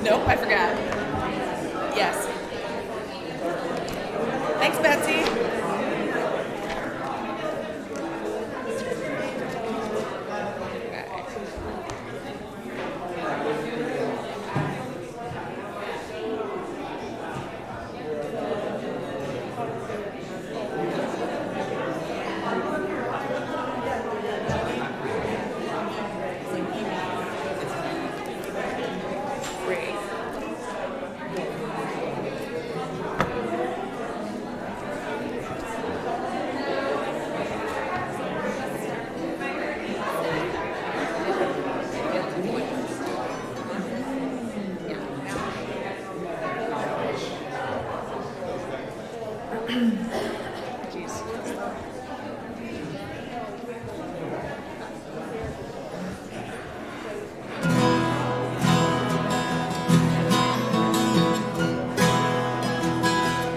Nope, I forgot. Yes. Thanks, Betsy.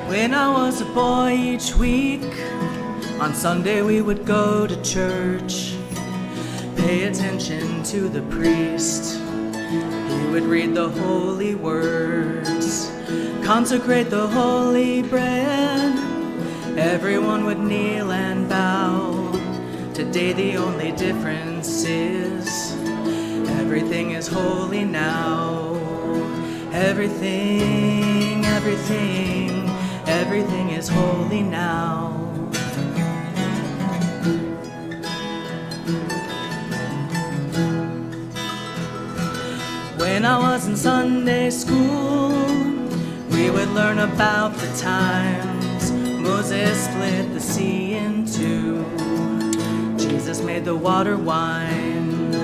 When I was a boy, each week on Sunday we would go to church, pay attention to the priest. He would read the holy words, consecrate the holy bread. Everyone would kneel and bow. Today the only difference is everything is holy now. Everything is holy now. When I was in Sunday school, we would learn about the times Moses split the sea in two. Jesus made the water wine.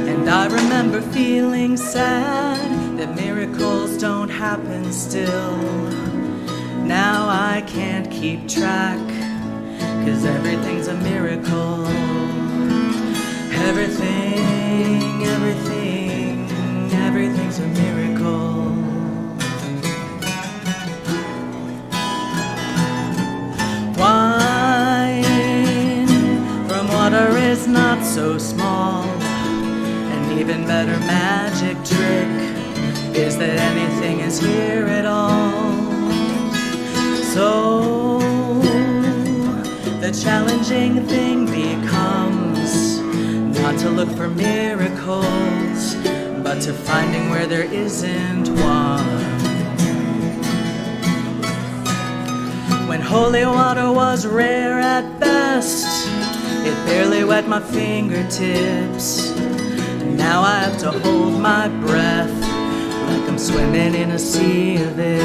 And I remember feeling sad that miracles don't happen still. Now I can't keep track, 'cause everything's a miracle. Everything's a miracle. Wine from water is not so small. An even better magic trick is that anything is here at all. So the challenging thing becomes not to look for miracles, but to finding where there isn't one. When holy water was rare at best, it barely wet my fingertips. And now I have to hold my breath like I'm swimming in a sea of it.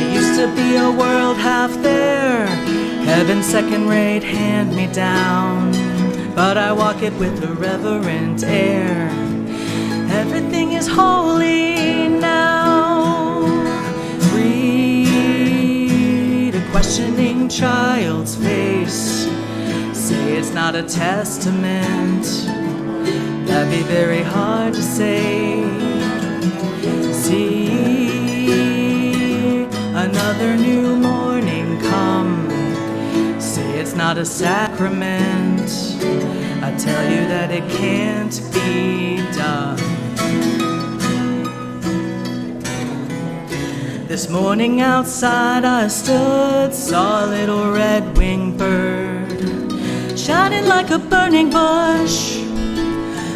It used to be a world half there, heaven's second-rate hand-me-down, but I walk it with a reverent air. Everything is holy now. Read a questioning child's face, say it's not a testament. That'd be very hard to say. See another new morning come, say it's not a sacrament. I tell you that it can't be done. This morning outside I stood, saw a little red-winged bird, shining like a burning bush,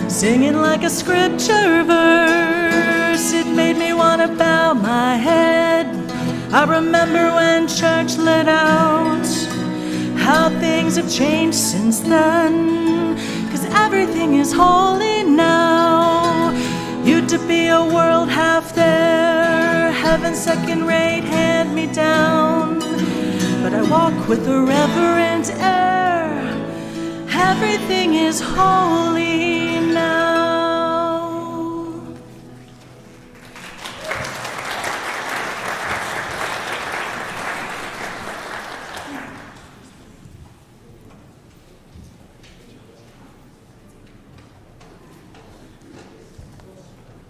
singing like a scripture verse. It made me want to bow my head. I remember when church let out, how things have changed since then, 'cause everything is holy now. Used to be a world half there, heaven's second-rate hand-me-down, but I walk with a reverent air. Everything is holy now.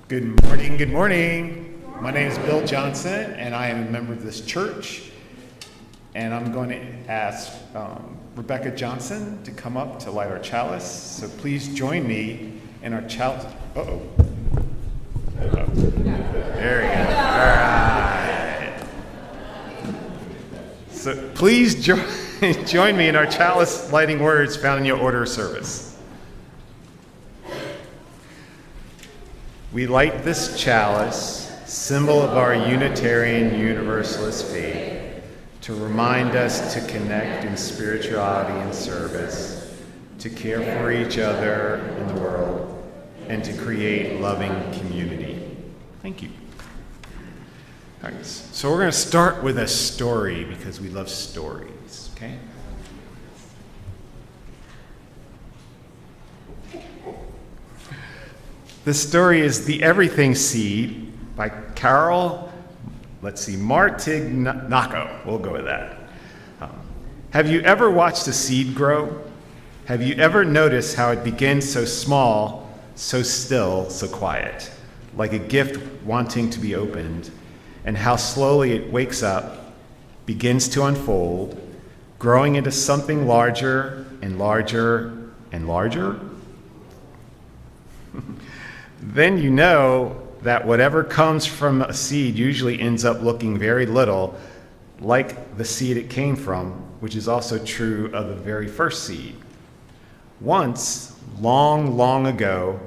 Good morning, good morning. My name is Bill Johnson, and I am a member of this church. And I'm going to ask Rebecca Johnson to come up to light our chalice. So please join me in our chalice. Uh-oh. There we go. All right. So please join me in our chalice lighting words found in your order of service. We light this chalice, symbol of our Unitarian Universalist faith, to remind us to connect in spirituality and service, to care for each other in the world, and to create loving community. Thank you. All right, so we're going to start with a story because we love stories, okay? The story is The Everything Seed by Carol, Martignaco. We'll go with that. Have you ever watched a seed grow? Have you ever noticed how it begins so small, so still, so quiet, like a gift wanting to be opened, and how slowly it wakes up, begins to unfold, growing into something larger and larger and larger? Then you know that whatever comes from a seed usually ends up looking very little like the seed it came from, which is also true of the very first seed. Once, long, long ago,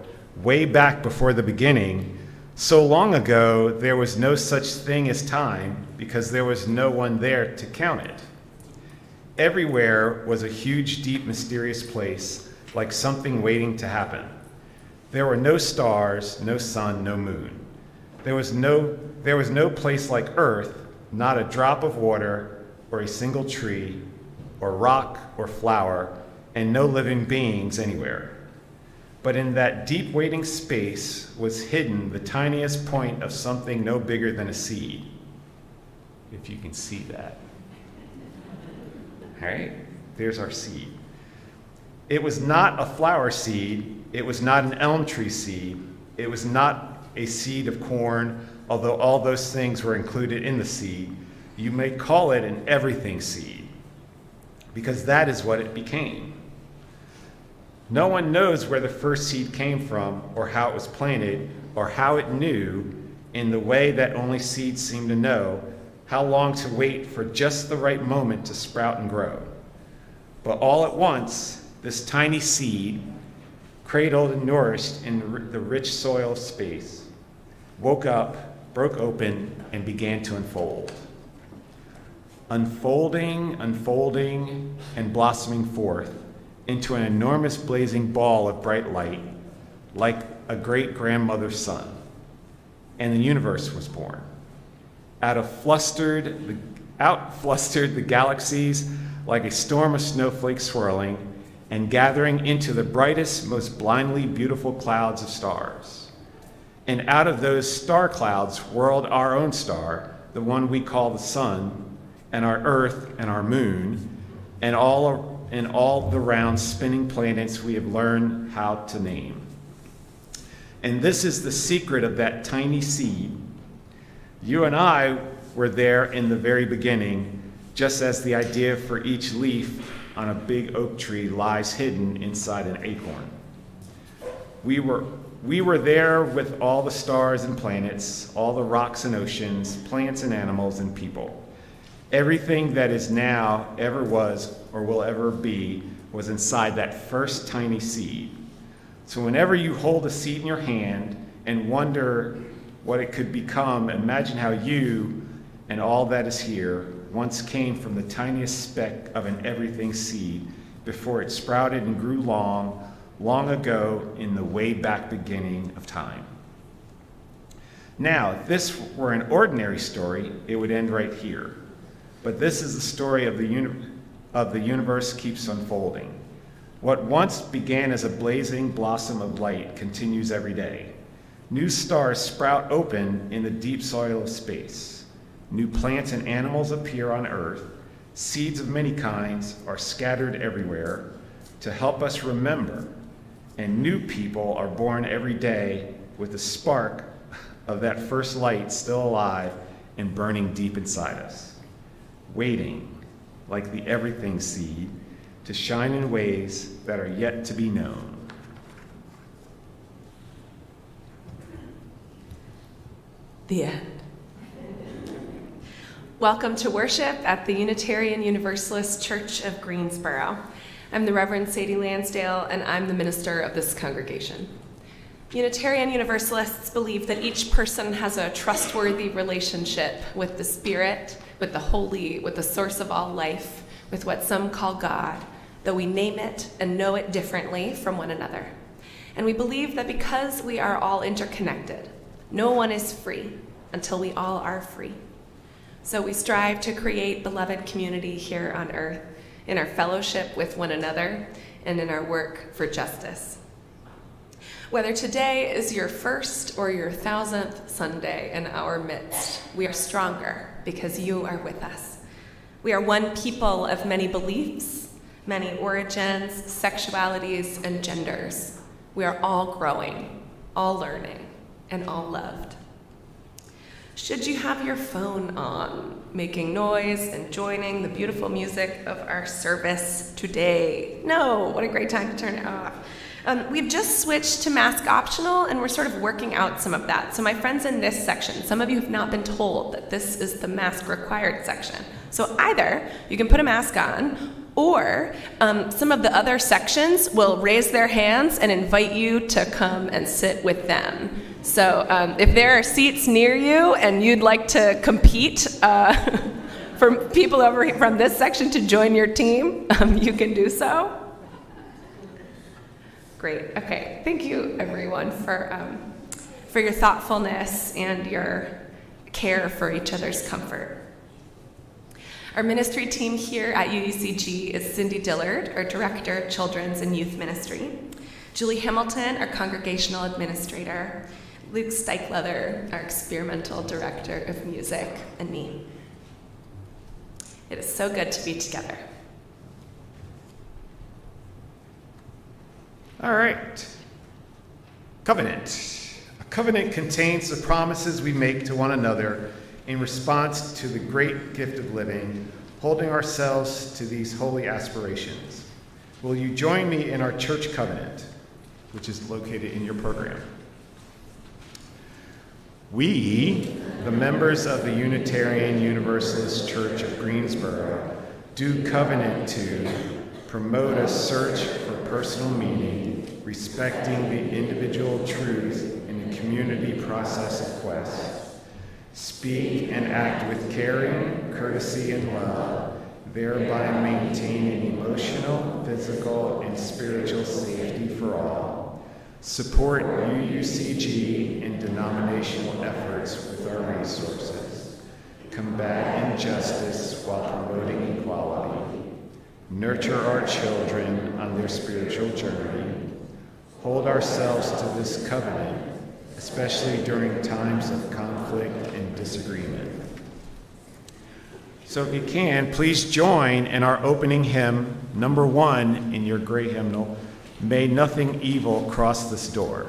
way back before the beginning, so long ago there was no such thing as time because there was no one there to count it. Everywhere was a huge, deep, mysterious place, like something waiting to happen. There were no stars, no sun, no moon. There was no place like Earth, not a drop of water or a single tree or rock or flower, and no living beings anywhere. But in that deep waiting space was hidden the tiniest point of something no bigger than a seed, if you can see that. All right, there's our seed. It was not a flower seed. It was not an elm tree seed. It was not a seed of corn, although all those things were included in the seed. You may call it an everything seed, because that is what it became. No one knows where the first seed came from, or how it was planted, or how it knew, in the way that only seeds seem to know, how long to wait for just the right moment to sprout and grow. But all at once, this tiny seed, cradled and nourished in the rich soil of space, woke up, broke open, and began to unfold. Unfolding, unfolding, and blossoming forth into an enormous blazing ball of bright light, like a great-grandmother's sun. And the universe was born. Out flustered the galaxies like a storm of snowflakes swirling, and gathering into the brightest, most blindly beautiful clouds of stars. And out of those star clouds whirled our own star, the one we call the sun, and our earth and our moon, and all the round spinning planets we have learned how to name. And this is the secret of that tiny seed. You and I were there in the very beginning, just as the idea for each leaf on a big oak tree lies hidden inside an acorn. We were there with all the stars and planets, all the rocks and oceans, plants and animals and people. Everything that is now, ever was, or will ever be, was inside that first tiny seed. So whenever you hold a seed in your hand and wonder what it could become, imagine how you and all that is here once came from the tiniest speck of an everything seed before it sprouted and grew long, long ago in the way back beginning of time. Now, if this were an ordinary story, it would end right here. But this is the story of the universe keeps unfolding. What once began as a blazing blossom of light continues every day. New stars sprout open in the deep soil of space. New plants and animals appear on Earth. Seeds of many kinds are scattered everywhere to help us remember. And new people are born every day with the spark of that first light still alive and burning deep inside us, waiting, like the everything seed, to shine in ways that are yet to be known. The end. Welcome to worship at the Unitarian Universalist Church of Greensboro. I'm the Reverend Sadie Lansdale, and I'm the minister of this congregation. Unitarian Universalists believe that each person has a trustworthy relationship with the Spirit, with the Holy, with the source of all life, with what some call God, though we name it and know it differently from one another. And we believe that because we are all interconnected, no one is free until we all are free. So we strive to create beloved community here on earth, in our fellowship with one another, and in our work for justice. Whether today is your first or your 1000th Sunday in our midst, we are stronger because you are with us. We are one people of many beliefs, many origins, sexualities, and genders. We are all growing, all learning, and all loved. Should you have your phone on, making noise and joining the beautiful music of our service today? No, what a great time to turn it off. We've just switched to mask optional, and we're sort of working out some of that. So my friends in this section, some of you have not been told that this is the mask required section. So either you can put a mask on, or some of the other sections will raise their hands and invite you to come and sit with them. So if there are seats near you and you'd like to compete for people over from this section to join your team, you can do so. Great. Okay. Thank you, everyone, for your thoughtfulness and your care for each other's comfort. Our ministry team here at UUCG is Cindy Dillard, our Director of Children's and Youth Ministry, Julie Hamilton, our Congregational Administrator, Luke Steichleather, our Experimental Director of Music, and me. It is so good to be together. All right. Covenant. A covenant contains the promises we make to one another in response to the great gift of living, holding ourselves to these holy aspirations. Will you join me in our church covenant, which is located in your program? We, the members of the Unitarian Universalist Church of Greensboro, do covenant to promote a search for personal meaning, respecting the individual truth in the community process of quest, speak and act with caring, courtesy, and love, thereby maintaining emotional, physical, and spiritual safety for all. Support UUCG in denominational efforts with our resources. Combat injustice while promoting equality. Nurture our children on their spiritual journey. Hold ourselves to this covenant, especially during times of conflict and disagreement. So if you can, please join in our opening hymn, number 1 in your gray hymnal, May Nothing Evil Cross This Door.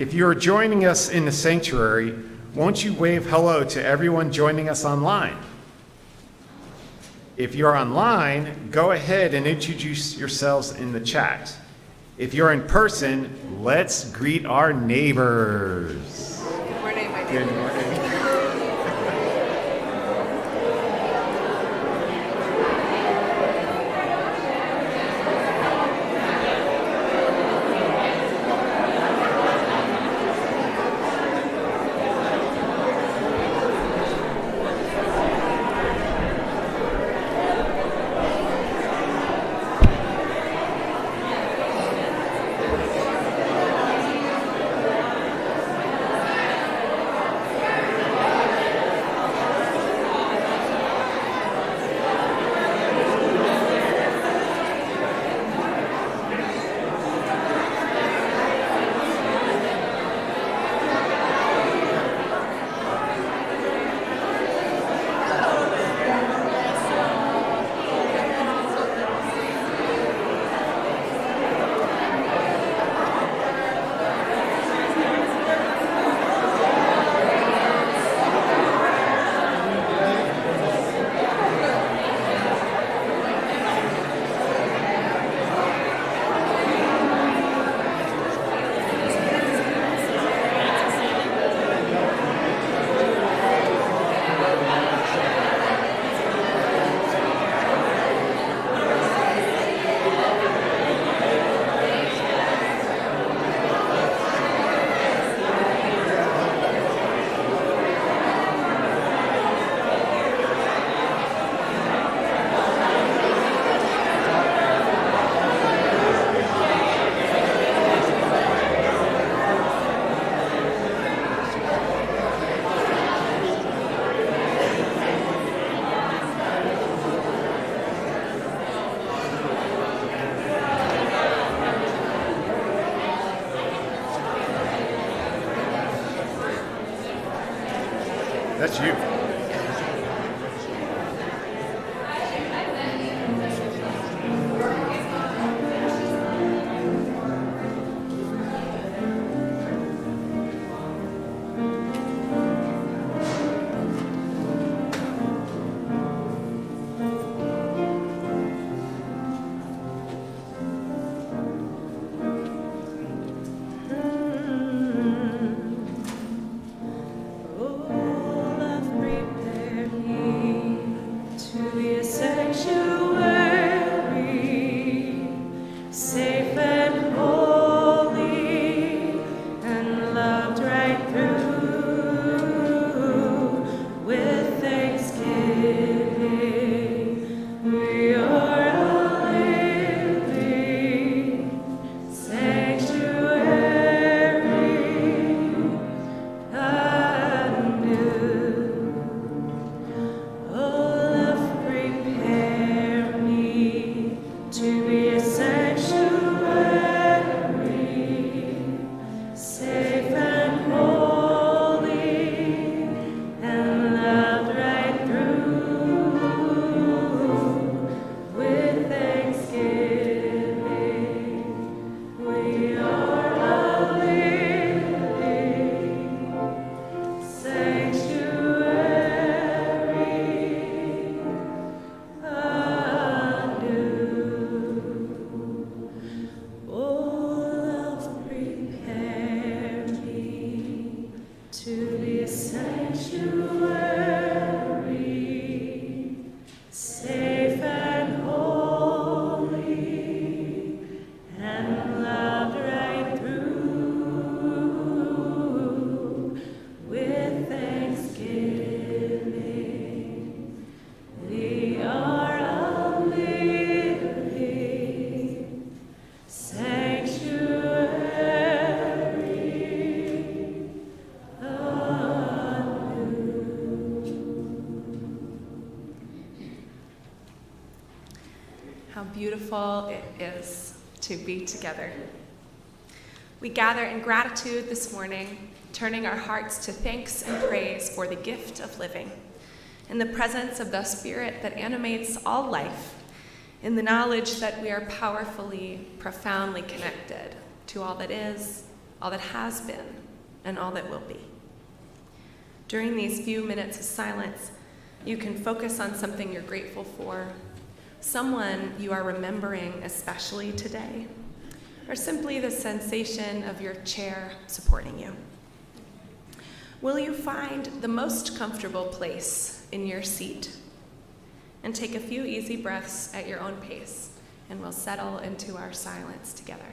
If you are joining us in the sanctuary, won't you wave hello to everyone joining us online? If you're online, go ahead and introduce yourselves in the chat. If you're in person, let's greet our neighbors. Good morning, my Good neighbor. morning. That's you. How beautiful it is to be together. We gather in gratitude this morning, turning our hearts to thanks and praise for the gift of living, in the presence of the Spirit that animates all life, in the knowledge that we are powerfully, profoundly connected to all that is all that has been, and all that will be. During these few minutes of silence, you can focus on something you're grateful for, someone you are remembering especially today, or simply the sensation of your chair supporting you. Will you find the most comfortable place in your seat and take a few easy breaths at your own pace, and we'll settle into our silence together.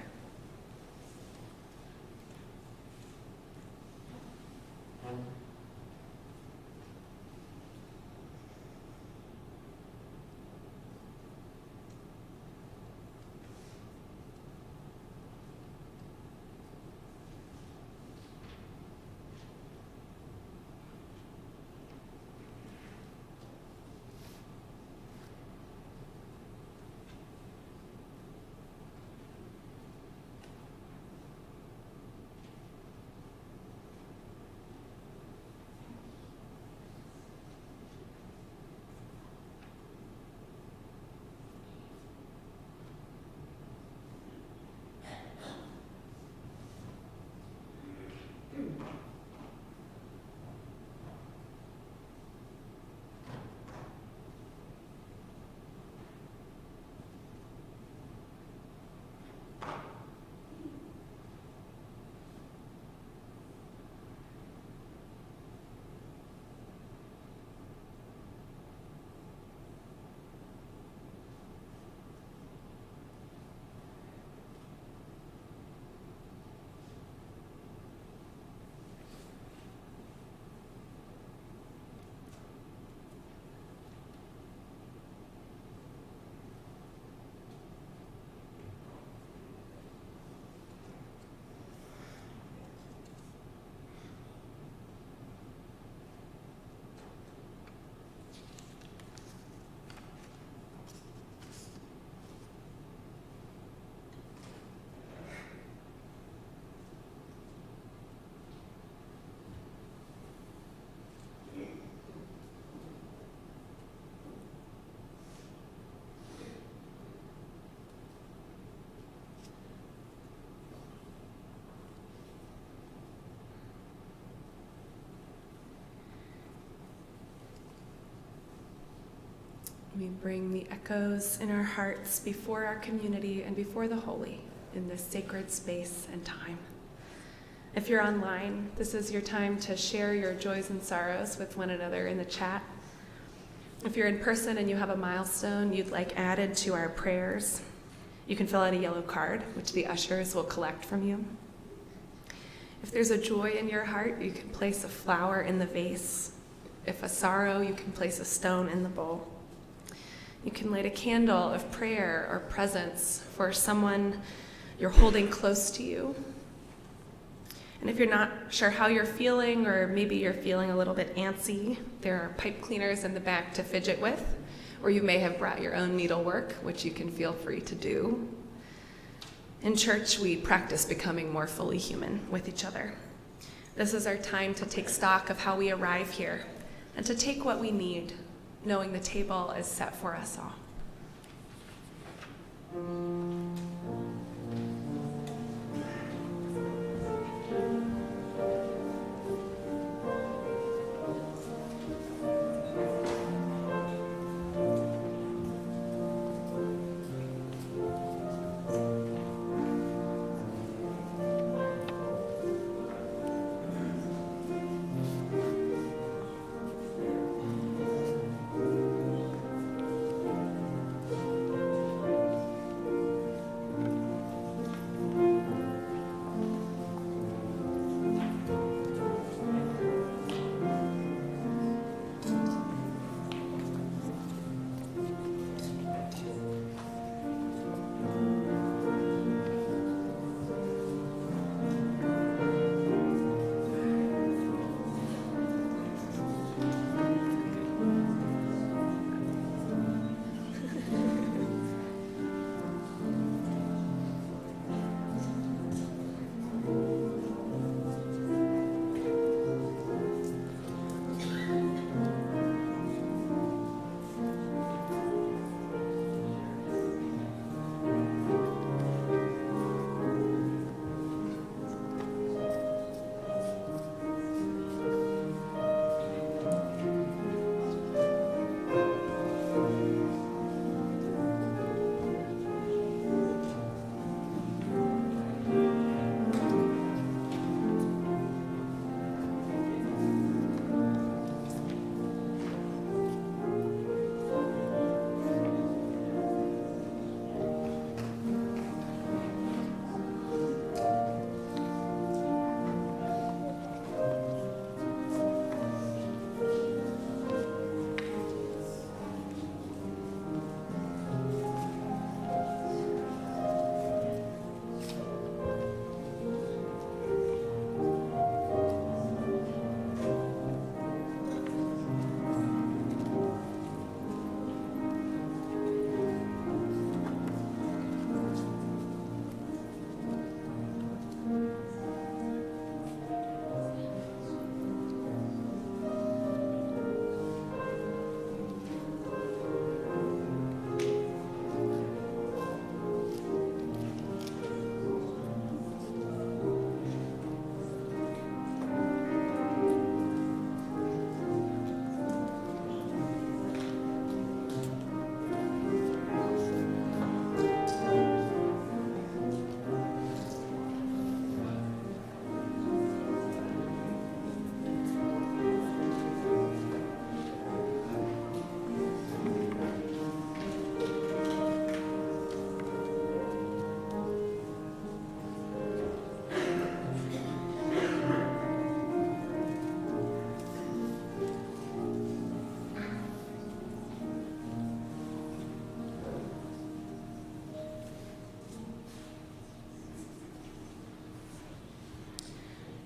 We bring the echoes in our hearts before our community and before the holy in this sacred space and time. If you're online, this is your time to share your joys and sorrows with one another in the chat. If you're in person and you have a milestone you'd like added to our prayers, you can fill out a yellow card, which the ushers will collect from you. If there's a joy in your heart, you can place a flower in the vase. If a sorrow, you can place a stone in the bowl. You can light a candle of prayer or presence for someone you're holding close to you. And if you're not sure how you're feeling, or maybe you're feeling a little bit antsy, there are pipe cleaners in the back to fidget with, or you may have brought your own needlework, which you can feel free to do. In church, we practice becoming more fully human with each other. This is our time to take stock of how we arrive here and to take what we need, knowing the table is set for us all.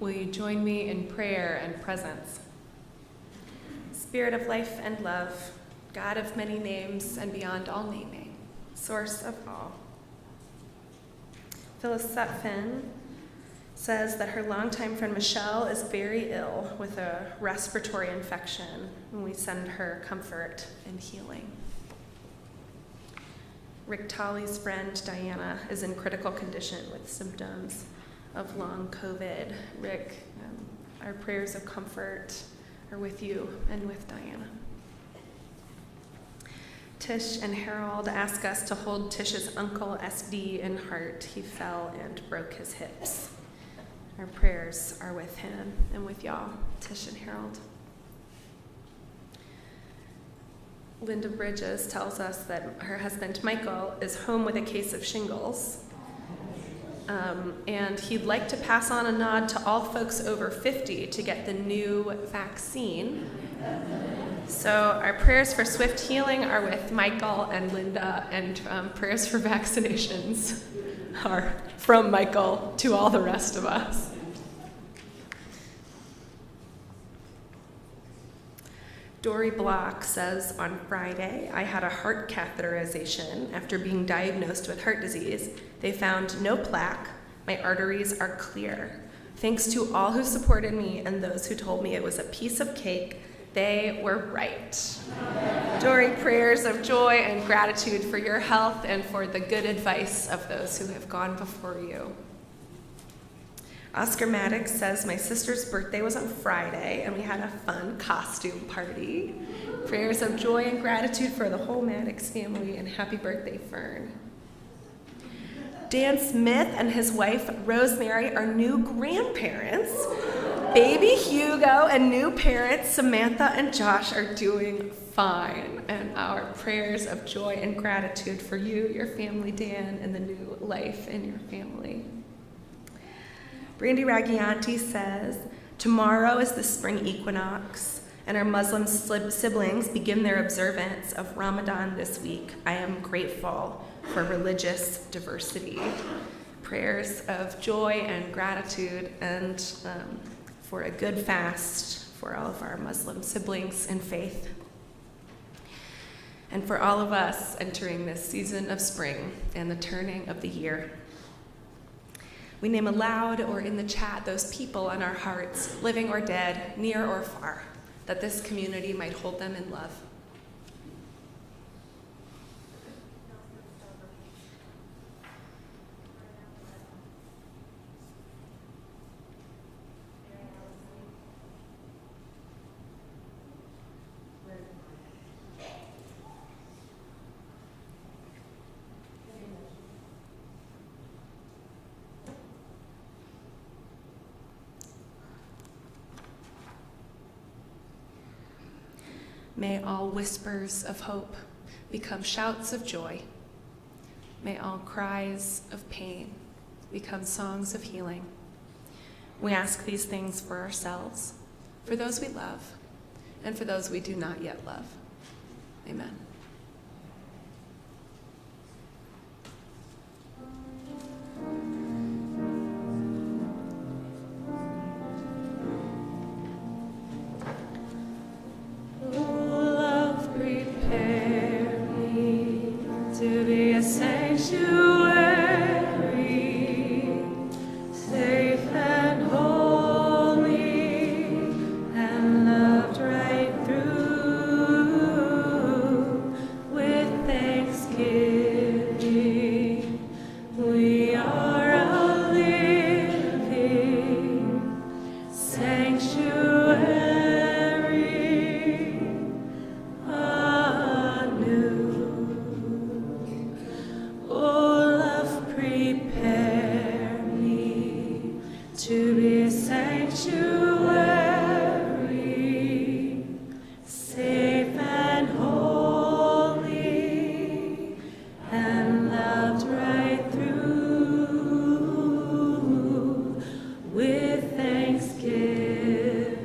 Will you join me in prayer and presence? Spirit of life and love, God of many names and beyond all naming, source of all. Phyllis Sutphin says that her longtime friend Michelle is very ill with a respiratory infection, and we send her comfort and healing. Rick Tolley's friend Diana is in critical condition with symptoms of long COVID. Rick, our prayers of comfort are with you and with Diana. Tish and Harold ask us to hold Tish's uncle SD in heart. He fell and broke his hips. Our prayers are with him and with y'all, Tish and Harold. Linda Bridges tells us that her husband Michael is home with a case of shingles. And he'd like to pass on a nod to all folks over 50 to get the new vaccine. So our prayers for swift healing are with Michael and Linda, and prayers for vaccinations are from Michael to all the rest of us. Dory Block says, on Friday, I had a heart catheterization after being diagnosed with heart disease. They found no plaque. My arteries are clear. Thanks to all who supported me and those who told me it was a piece of cake, they were right. Dory, prayers of joy and gratitude for your health and for the good advice of those who have gone before you. Oscar Maddox says, my sister's birthday was on Friday, and we had a fun costume party. Prayers of joy and gratitude for the whole Maddox family, and happy birthday, Fern. Dan Smith and his wife, Rosemary, are new grandparents. Baby Hugo and new parents, Samantha and Josh, are doing fine. And our prayers of joy and gratitude for you, your family, Dan, and the new life in your family. Brandy Raggianti says, tomorrow is the spring equinox, and our Muslim siblings begin their observance of Ramadan this week. I am grateful for religious diversity. Prayers of joy and gratitude, and for a good fast for all of our Muslim siblings in faith. And for all of us entering this season of spring and the turning of the year. We name aloud or in the chat those people on our hearts, living or dead, near or far, that this community might hold them in love. May all whispers of hope become shouts of joy. May all cries of pain become songs of healing. We ask these things for ourselves, for those we love, and for those we do not yet love. Amen. With thanksgiving.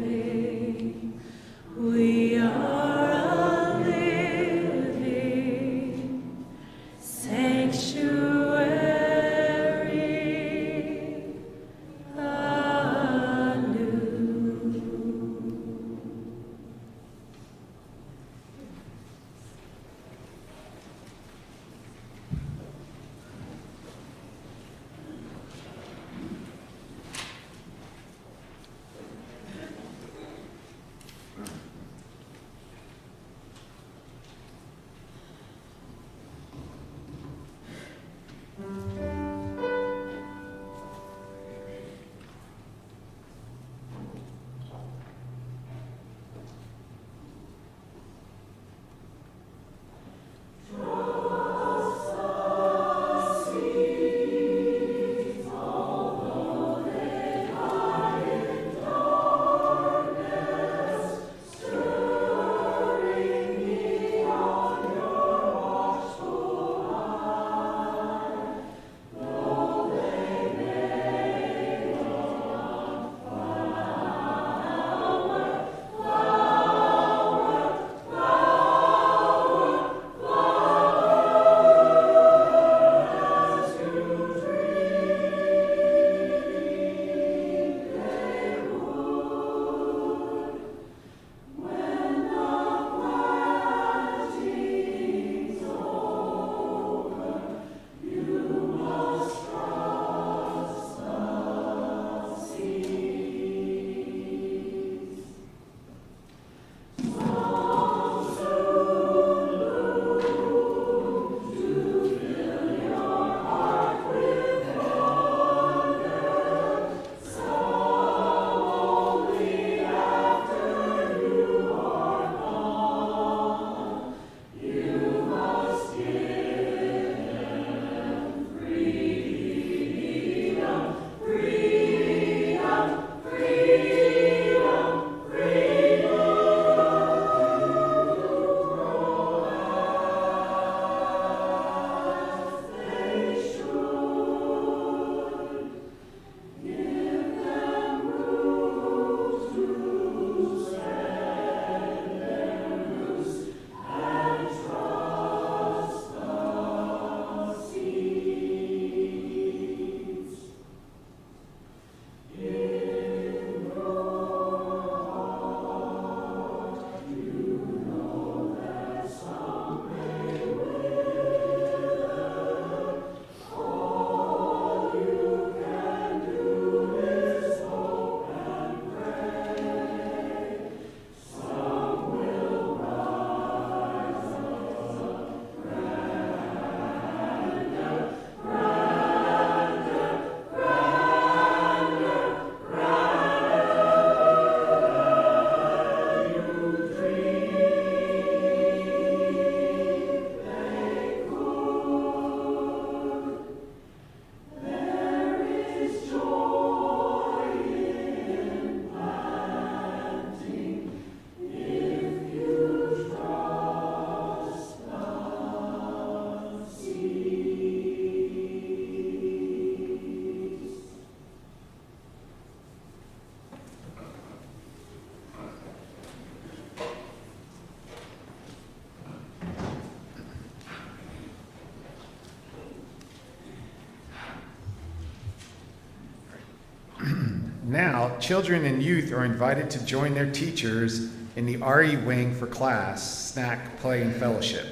Now, children and youth are invited to join their teachers in the RE wing for class, snack, play, and fellowship.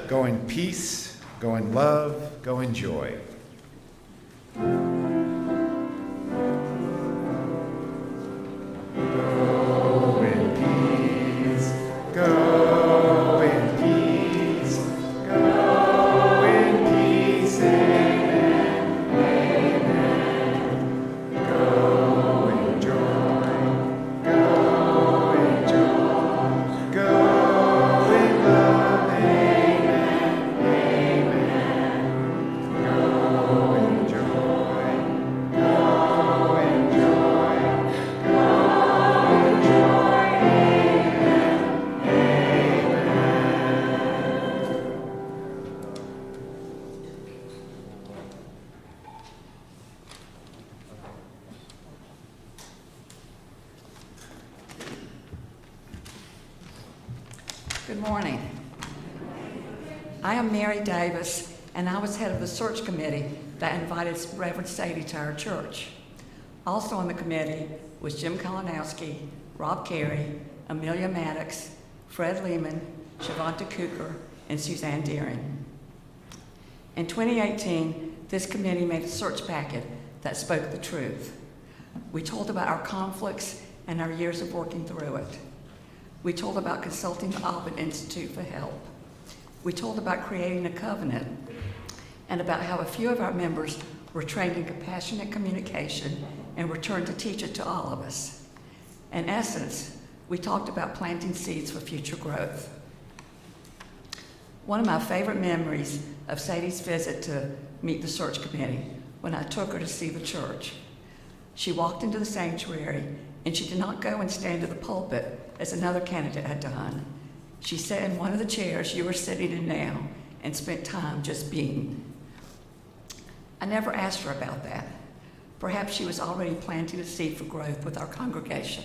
Go in peace, go in love, go in joy. Good morning. I am Mary Davis, and I was head of the search committee that invited Reverend Sadie to our church. Also on the committee was Jim Kalinowski, Rob Carey, Amelia Maddox, Fred Lehman, Shavonta Cooker, and Suzanne Deering. In 2018, this committee made a search packet that spoke the truth. We told about our conflicts and our years of working through it. We told about consulting the Alvin Institute for help. We told about creating a covenant and about how a few of our members were trained in compassionate communication and returned to teach it to all of us. In essence, we talked about planting seeds for future growth. One of my favorite memories of Sadie's visit to meet the search committee when I took her to see the church. She walked into the sanctuary and she did not go and stand at the pulpit as another candidate had done. She sat in one of the chairs you are sitting in now and spent time just being. I never asked her about that. Perhaps she was already planting a seed for growth with our congregation.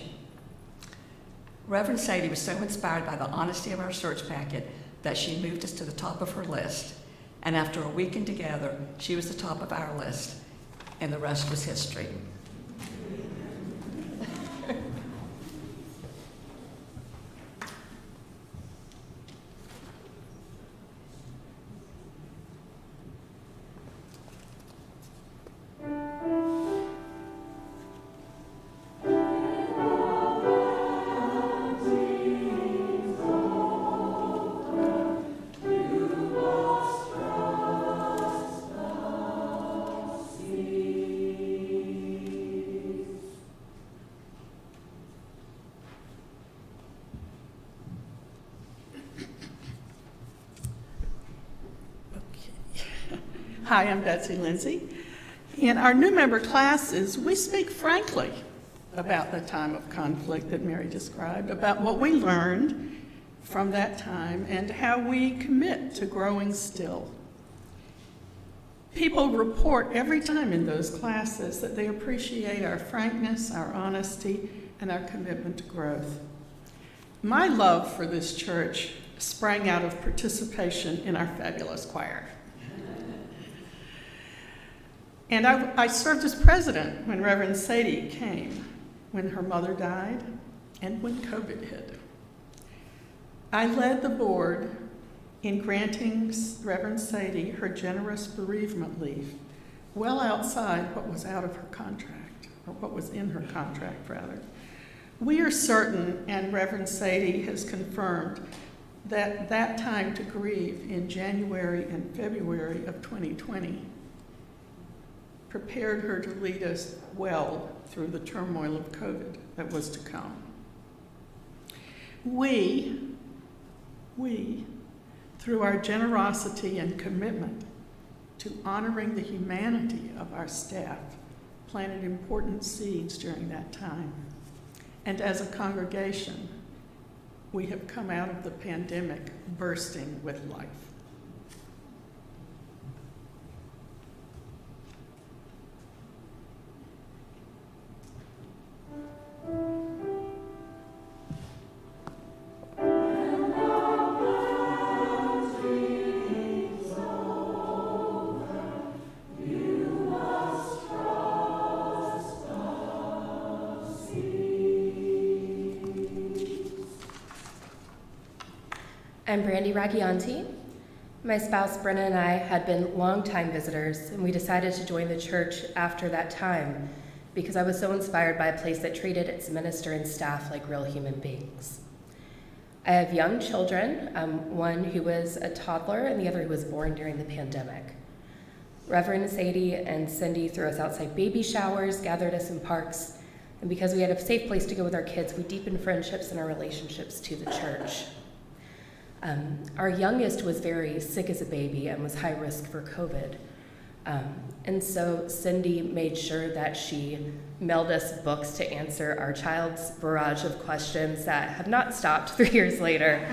Reverend Sadie was so inspired by the honesty of our search packet that she moved us to the top of her list. And after a weekend together, she was the top of our list, and the rest was history. Hi, I'm Betsy Lindsay. In our new member classes, we speak frankly about the time of conflict that Mary described, about what we learned from that time and how we commit to growing still. People report every time in those classes that they appreciate our frankness, our honesty, and our commitment to growth. My love for this church sprang out of participation in our fabulous choir. And I served as president when Reverend Sadie came, when her mother died, and when COVID hit. I led the board in granting Reverend Sadie her generous bereavement leave, well outside what was out of her contract, or what was in her contract, rather. We are certain, and Reverend Sadie has confirmed, that that time to grieve in January and February of 2020 prepared her to lead us well through the turmoil of COVID that was to come. We, through our generosity and commitment to honoring the humanity of our staff, planted important seeds during that time. And as a congregation, we have come out of the pandemic bursting with life. I'm Brandy Raggianti. My spouse Brenna and I had been longtime visitors, and we decided to join the church after that time because I was so inspired by a place that treated its minister and staff like real human beings. I have young children, one who was a toddler and the other who was born during the pandemic. Reverend Sadie and Cindy threw us outside baby showers, gathered us in parks, and because we had a safe place to go with our kids, we deepened friendships and our relationships to the church. Our youngest was very sick as a baby and was high risk for COVID. And so Cindy made sure that she mailed us books to answer our child's barrage of questions that have not stopped 3 years later.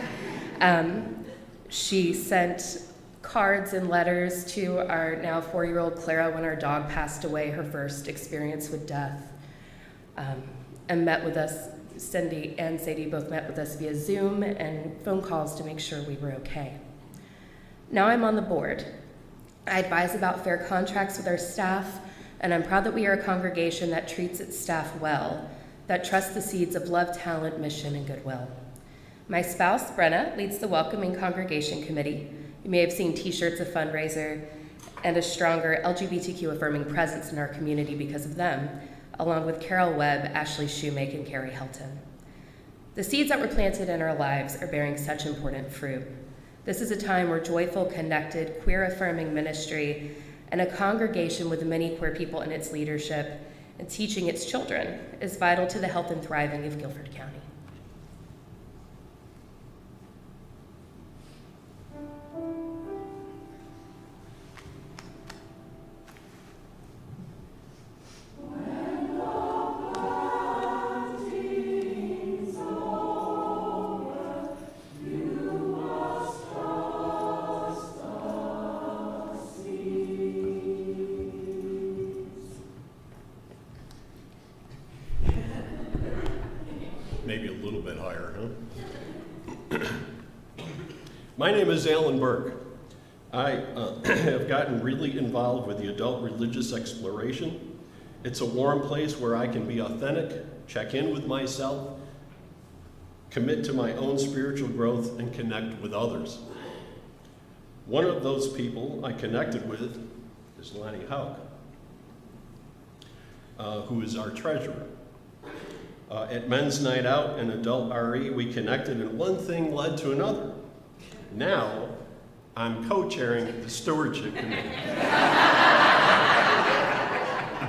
She sent cards and letters to our now 4-year-old Clara when our dog passed away, her first experience with death, and met with us. Cindy and Sadie both met with us via Zoom and phone calls to make sure we were okay. Now I'm on the board. I advise about fair contracts with our staff, and I'm proud that we are a congregation that treats its staff well, that trusts the seeds of love, talent, mission, and goodwill. My spouse, Brenna, leads the Welcoming Congregation Committee. You may have seen t-shirts, a fundraiser, and a stronger LGBTQ affirming presence in our community because of them, along with Carol Webb, Ashley Shoemake, and Carrie Helton. The seeds that were planted in our lives are bearing such important fruit. This is a time where joyful, connected, queer-affirming ministry and a congregation with many queer people in its leadership and teaching its children is vital to the health and thriving of Guilford County. Maybe a little bit higher, huh? My name is Alan Burke. I have gotten really involved with the adult religious exploration. It's a warm place where I can be authentic, check in with myself, commit to my own spiritual growth, and connect with others. One of those people I connected with is Lonnie Hauk, who is our treasurer. At Men's Night Out and Adult RE, we connected and one thing led to another. Now, I'm co-chairing the Stewardship Committee.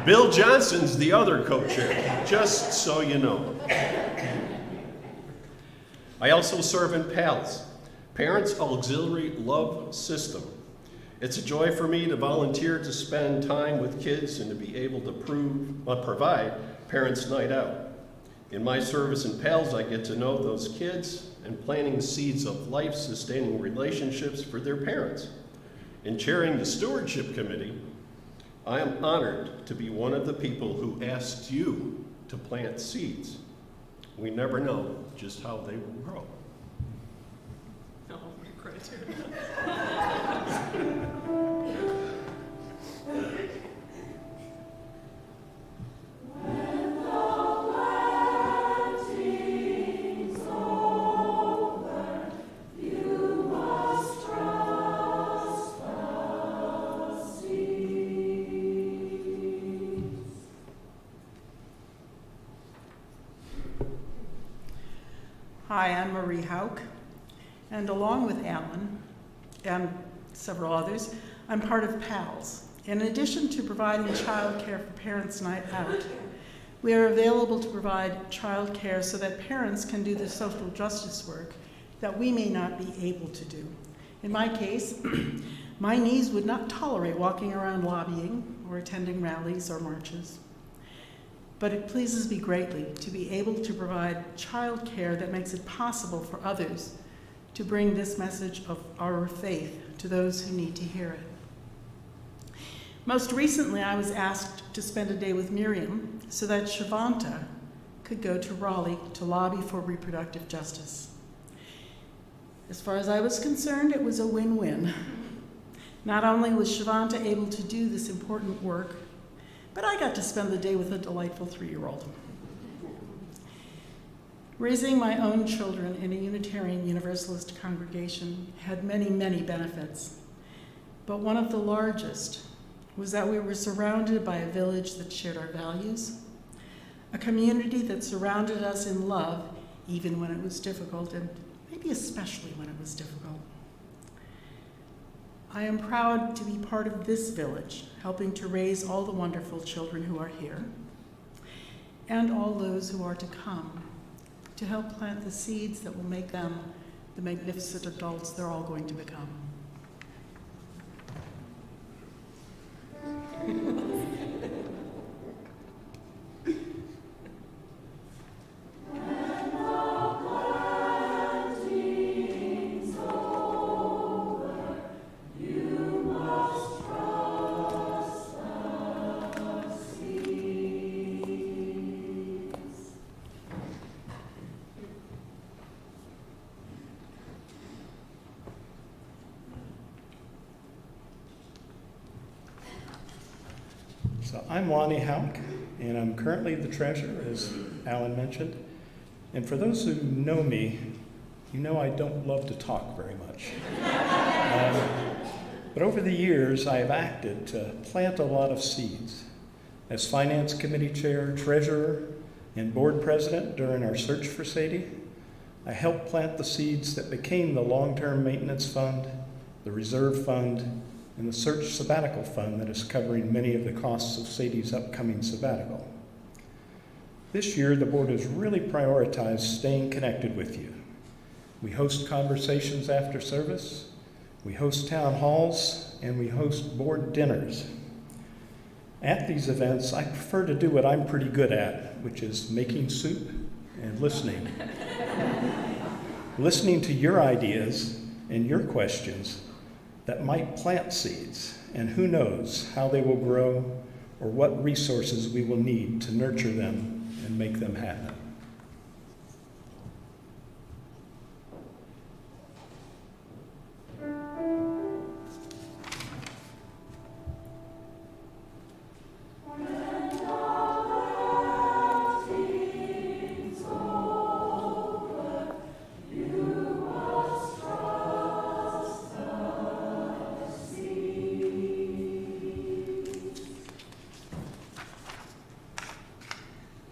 Bill Johnson's the other co-chair, just so you know. I also serve in PALS, Parents Auxiliary Love System. It's a joy for me to volunteer to spend time with kids and to be able to provide Parents' Night Out. In my service in PALS, I get to know those kids and planting seeds of life-sustaining relationships for their parents. In chairing the Stewardship Committee, I am honored to be one of the people who asked you to plant seeds. We never know just how they will grow. Oh, my credit. Hi, I'm Marie Hauk, and along with Alan and several others, I'm part of PALS. In addition to providing child care for Parents' Night Out, we are available to provide child care so that parents can do the social justice work that we may not be able to do. In my case, my knees would not tolerate walking around lobbying or attending rallies or marches. But it pleases me greatly to be able to provide child care that makes it possible for others to bring this message of our faith to those who need to hear it. Most recently, I was asked to spend a day with Miriam so that Shavanta could go to Raleigh to lobby for reproductive justice. As far as I was concerned, it was a win-win. Not only was Shavanta able to do this important work, but I got to spend the day with a delightful 3-year-old. Raising my own children in a Unitarian Universalist congregation had many, many benefits. But one of the largest was that we were surrounded by a village that shared our values, a community that surrounded us in love, even when it was difficult, and maybe especially when it was difficult. I am proud to be part of this village, helping to raise all the wonderful children who are here, and all those who are to come, to help plant the seeds that will make them the magnificent adults they're all going to become. So I'm Lonnie Hauk, and I'm currently the treasurer, as Alan mentioned. And for those who know me, you know I don't love to talk very much. But over the years, I have acted to plant a lot of seeds. As Finance Committee Chair, Treasurer, and Board President during our search for Sadie, I helped plant the seeds that became the Long-Term Maintenance Fund, the Reserve Fund, and the Search Sabbatical Fund that is covering many of the costs of Sadie's upcoming sabbatical. This year, the board has really prioritized staying connected with you. We host conversations after service, we host town halls, and we host board dinners. At these events, I prefer to do what I'm pretty good at, which is making soup and listening. Listening to your ideas and your questions that might plant seeds, and who knows how they will grow or what resources we will need to nurture them and make them happen.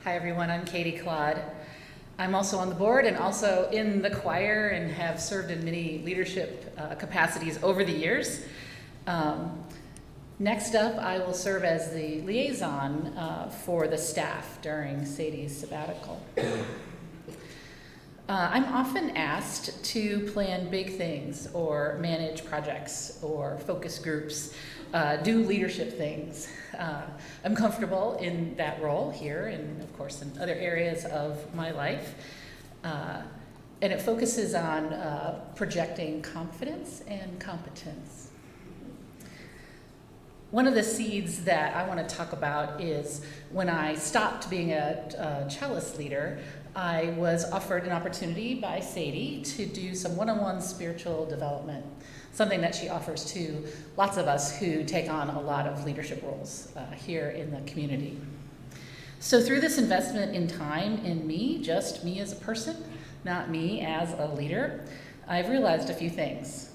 Hi everyone, I'm Katie Claude. I'm also on the board and also in the choir and have served in many leadership capacities over the years. Next up, I will serve as the liaison for the staff during Sadie's sabbatical. I'm often asked to plan big things or manage projects or focus groups, do leadership things. I'm comfortable in that role here and of course in other areas of my life. And it focuses on projecting confidence and competence. One of the seeds that I want to talk about is when I stopped being a cellist leader, I was offered an opportunity by Sadie to do some one-on-one spiritual development, something that she offers to lots of us who take on a lot of leadership roles here in the community. So through this investment in time in me, just me as a person, not me as a leader, I've realized a few things.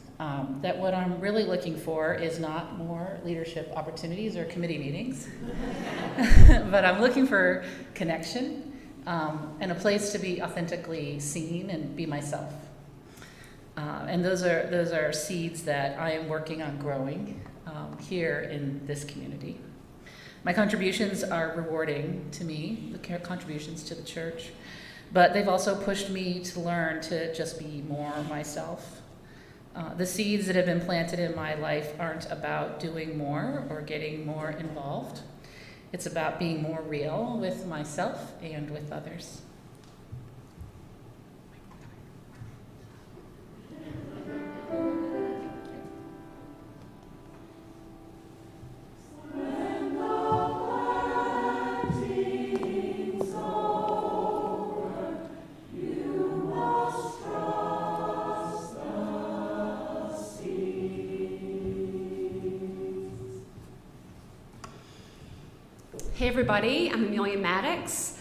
That what I'm really looking for is not more leadership opportunities or committee meetings, but I'm looking for connection and a place to be authentically seen and be myself. And those are seeds that I am working on growing here in this community. My contributions are rewarding to me, the contributions to the church, but they've also pushed me to learn to just be more myself. The seeds that have been planted in my life aren't about doing more or getting more involved. It's about being more real with myself and with others. Hey everybody, I'm Amelia Maddox.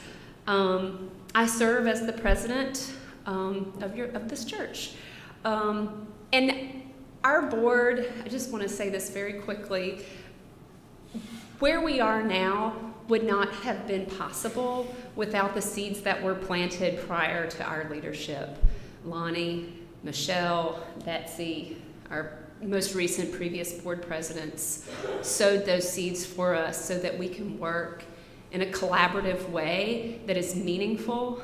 I serve as the president of this church. And our board, I just want to say this very quickly, where we are now would not have been possible without the seeds that were planted prior to our leadership. Lonnie, Michelle, Betsy, our most recent previous board presidents sowed those seeds for us so that we can work in a collaborative way that is meaningful,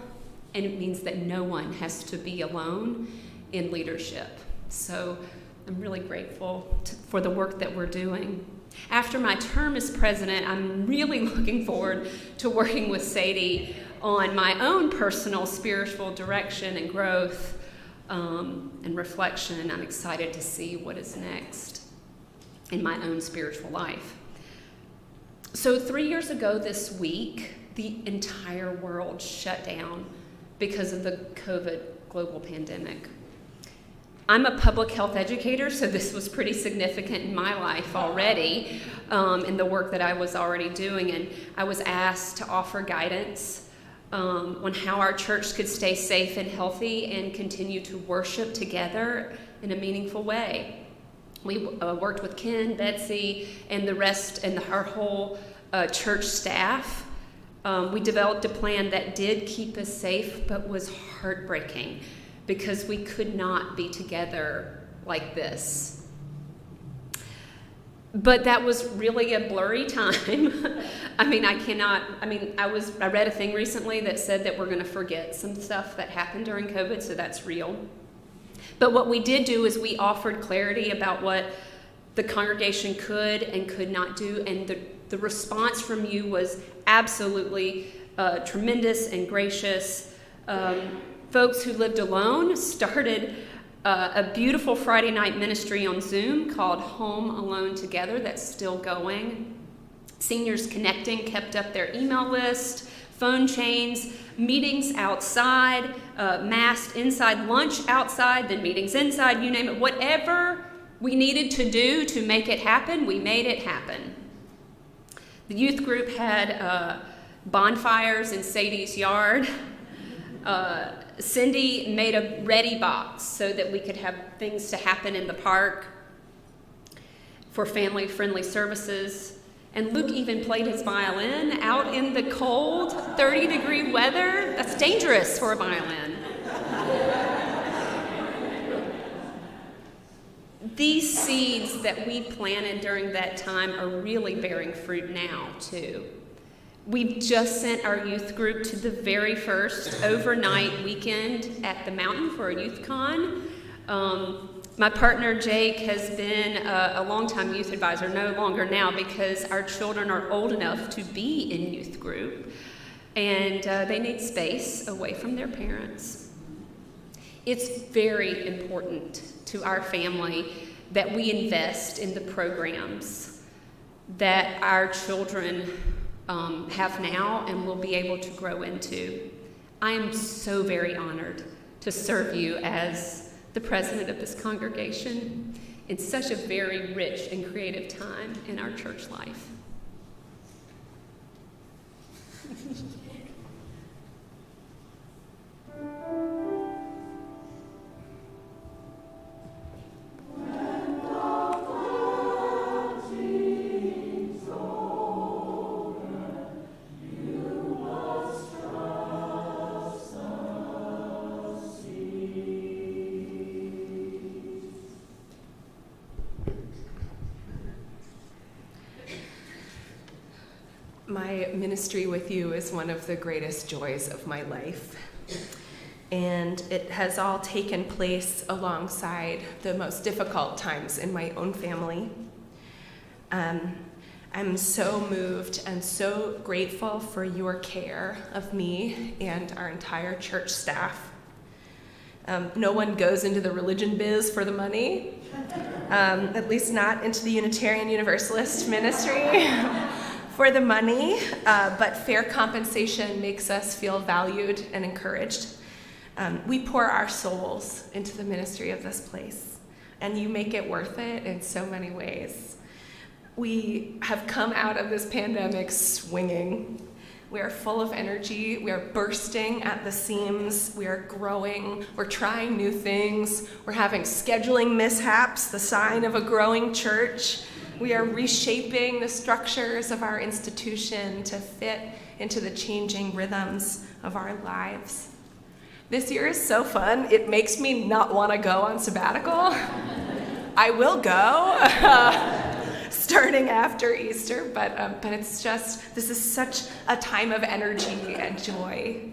and it means that no one has to be alone in leadership. So I'm really grateful for the work that we're doing. After my term as president, I'm really looking forward to working with Sadie on my own personal spiritual direction and growth and reflection. I'm excited to see what is next in my own spiritual life. So 3 years ago this week, the entire world shut down because of the COVID global pandemic. I'm a public health educator, so this was pretty significant in my life already, in the work that I was already doing, and I was asked to offer guidance on how our church could stay safe and healthy and continue to worship together in a meaningful way. We worked with Ken, Betsy, and the rest, and our whole church staff. We developed a plan that did keep us safe, but was heartbreaking because we could not be together like this. But that was really a blurry time. I read a thing recently that said that we're going to forget some stuff that happened during COVID, so that's real. But what we did do is we offered clarity about what the congregation could and could not do, and the response from you was absolutely tremendous and gracious. Folks who lived alone started a beautiful Friday night ministry on Zoom called Home Alone Together that's still going. Seniors Connecting kept up their email list, phone chains, meetings outside, masked inside, lunch outside, then meetings inside, you name it. Whatever we needed to do to make it happen, we made it happen. The youth group had bonfires in Sadie's yard. Cindy made a ready box so that we could have things to happen in the park for family-friendly services. And Luke even played his violin out in the cold, 30-degree weather. That's dangerous for a violin. These seeds that we planted during that time are really bearing fruit now, too. We've just sent our youth group to the very first overnight weekend at the mountain for a youth con. My partner Jake has been a longtime youth advisor, no longer now because our children are old enough to be in youth group and they need space away from their parents. It's very important to our family that we invest in the programs that our children have now and will be able to grow into. I am so very honored to serve you as the president of this congregation in such a very rich and creative time in our church life. My ministry with you is one of the greatest joys of my life, and it has all taken place alongside the most difficult times in my own family. I'm so moved and so grateful for your care of me and our entire church staff. No one goes into the religion biz for the money, at least not into the Unitarian Universalist ministry. For the money, but fair compensation makes us feel valued and encouraged. We pour our souls into the ministry of this place, and you make it worth it in so many ways. We have come out of this pandemic swinging. We are full of energy. We are bursting at the seams. We are growing. We're trying new things. We're having scheduling mishaps, the sign of a growing church. We are reshaping the structures of our institution to fit into the changing rhythms of our lives. This year is so fun. It makes me not want to go on sabbatical. I will go. Starting after Easter, but it's just, this is such a time of energy and joy.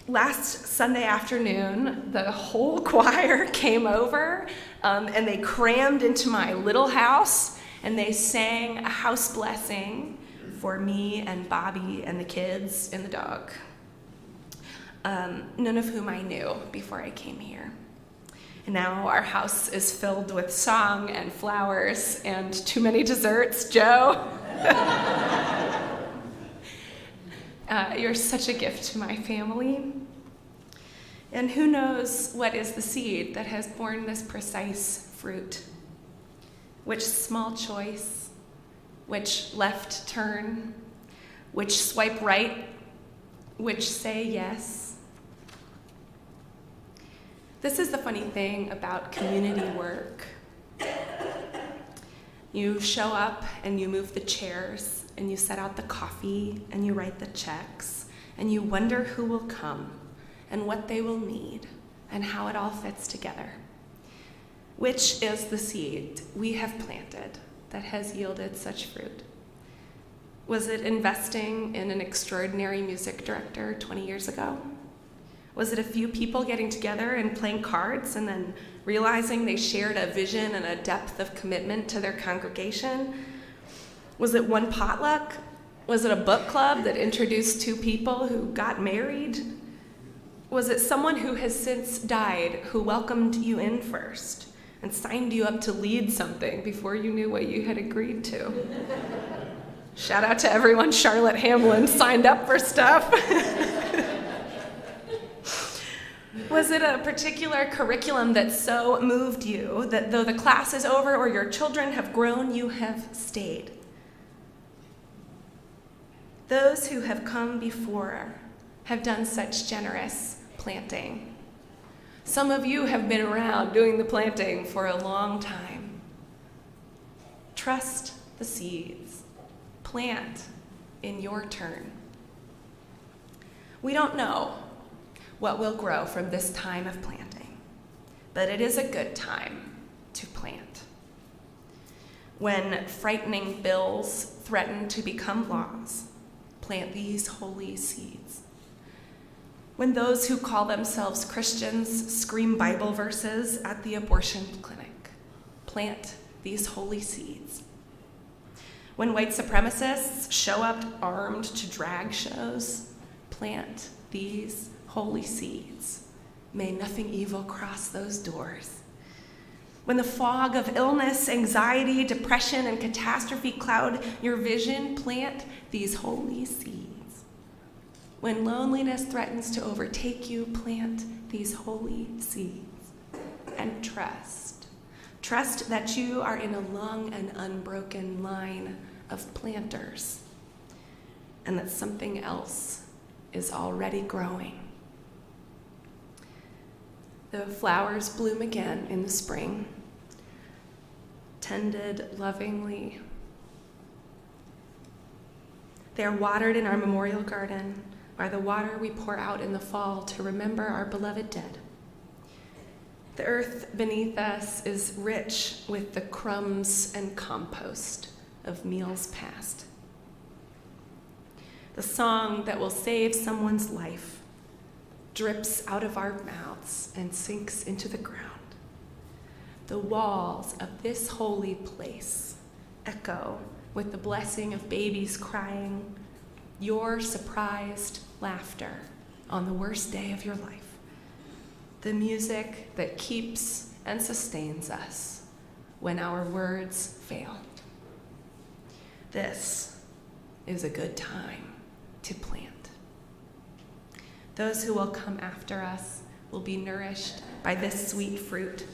Last Sunday afternoon, the whole choir came over and they crammed into my little house and they sang a house blessing for me and Bobby and the kids and the dog, none of whom I knew before I came here. And now our house is filled with song and flowers and too many desserts. Joe, you're such a gift to my family. And who knows what is the seed that has borne this precise fruit? Which small choice, which left turn, which swipe right, which say yes. This is the funny thing about community work. You show up and you move the chairs and you set out the coffee and you write the checks and you wonder who will come and what they will need and how it all fits together. Which is the seed we have planted that has yielded such fruit? Was it investing in an extraordinary music director 20 years ago? Was it a few people getting together and playing cards and then realizing they shared a vision and a depth of commitment to their congregation? Was it one potluck? Was it a book club that introduced two people who got married? Was it someone who has since died who welcomed you in first and signed you up to lead something before you knew what you had agreed to? Shout out to everyone Charlotte Hamlin signed up for stuff. Was it a particular curriculum that so moved you that though the class is over or your children have grown, you have stayed? Those who have come before have done such generous planting. Some of you have been around doing the planting for a long time. Trust the seeds. Plant in your turn. We don't know what will grow from this time of planting, but it is a good time to plant. When frightening bills threaten to become laws, plant these holy seeds. When those who call themselves Christians scream Bible verses at the abortion clinic, plant these holy seeds. When white supremacists show up armed to drag shows, plant these holy seeds. May nothing evil cross those doors. When the fog of illness, anxiety, depression, and catastrophe cloud your vision, plant these holy seeds. When loneliness threatens to overtake you, plant these holy seeds. And trust. Trust that you are in a long and unbroken line of planters, and that something else is already growing. The flowers bloom again in the spring, tended lovingly. They are watered in our memorial garden by the water we pour out in the fall to remember our beloved dead. The earth beneath us is rich with the crumbs and compost of meals past. The song that will save someone's life drips out of our mouths and sinks into the ground. The walls of this holy place echo with the blessing of babies crying, your surprised laughter on the worst day of your life. The music that keeps and sustains us when our words fail. This is a good time to plant. Those who will come after us will be nourished by this sweet fruit,